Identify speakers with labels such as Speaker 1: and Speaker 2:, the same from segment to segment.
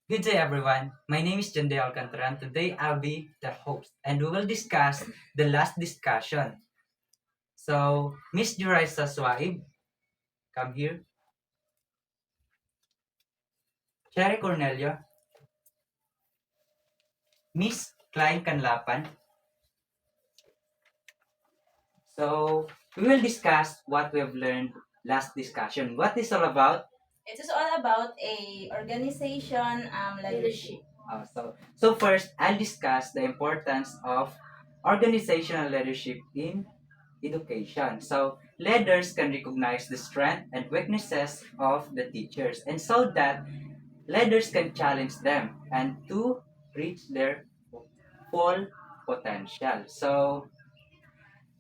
Speaker 1: Good day, everyone. My name is Jande Alcantara, and today I'll be the host, and we will discuss the last discussion. So, Miss Juraisa Swaib, come here. Cherry Cornelio, Miss Klein Canlapan. So, we will discuss what we have learned last discussion. What is all about?
Speaker 2: It is all about a organization leadership.
Speaker 1: So first, I'll discuss the importance of organizational leadership in education. So leaders can recognize the strength and weaknesses of the teachers, and so that leaders can challenge them and to reach their full potential. So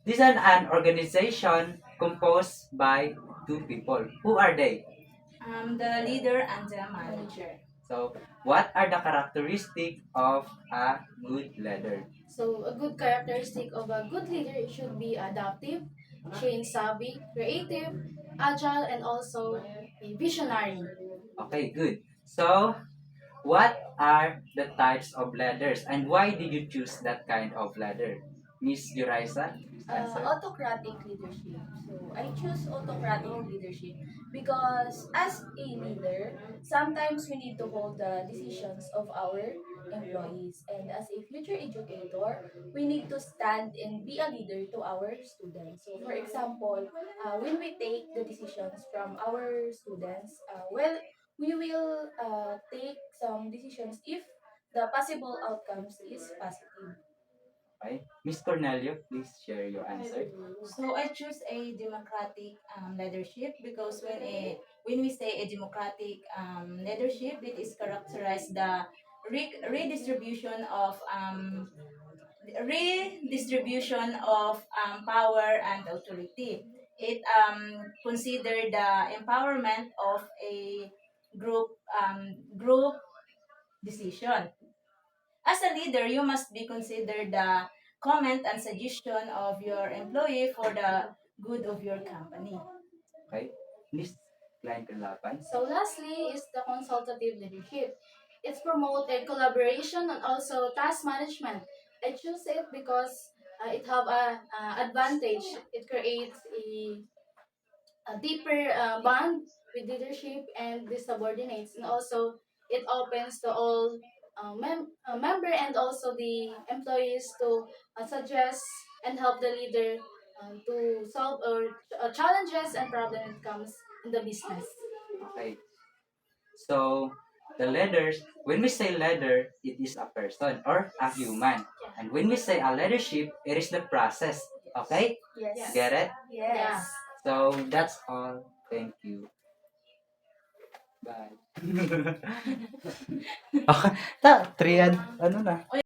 Speaker 1: this is an organization composed by two people. Who are they?
Speaker 2: The leader and the manager.
Speaker 1: So what are the characteristics of a good leader?
Speaker 3: So, a good characteristic of a good leader should be adaptive, change savvy, creative, agile, and also a visionary.
Speaker 1: Okay, good. So, what are the types of leaders and why did you choose that kind of leader? Miss Juraisa, answer.
Speaker 3: Autocratic leadership. So, I choose autocratic leadership because as a leader, sometimes we need to hold the decisions of our employees. And as a future educator, we need to stand and be a leader to our students. So, for example, when we take the decisions from our students, we will take some decisions if the possible outcomes is positive.
Speaker 1: Okay. Miss Cornelio, please share your answer.
Speaker 2: So I choose a democratic leadership because when we say a democratic leadership, it is characterized the redistribution of power and authority. It consider the empowerment of a group decision. As a leader, you must be considered the comment and suggestion of your employee for the good of your company.
Speaker 1: Okay. Miss Klein Kalapan.
Speaker 3: So lastly is the consultative leadership. It's promote a collaboration and also task management. I choose it because it have a advantage. It creates a deeper bond with leadership and the subordinates, and also it opens to all member and also the employees to suggest and help the leader to solve challenges and problems that comes in the business.
Speaker 1: Okay. So, the leaders, when we say leader, it is a person or a human. And when we say a leadership, it is the process. Okay?
Speaker 3: Yes.
Speaker 1: Get it?
Speaker 3: Yeah.
Speaker 1: So, that's all. Thank you. Bye. Okay. Triad, ano na?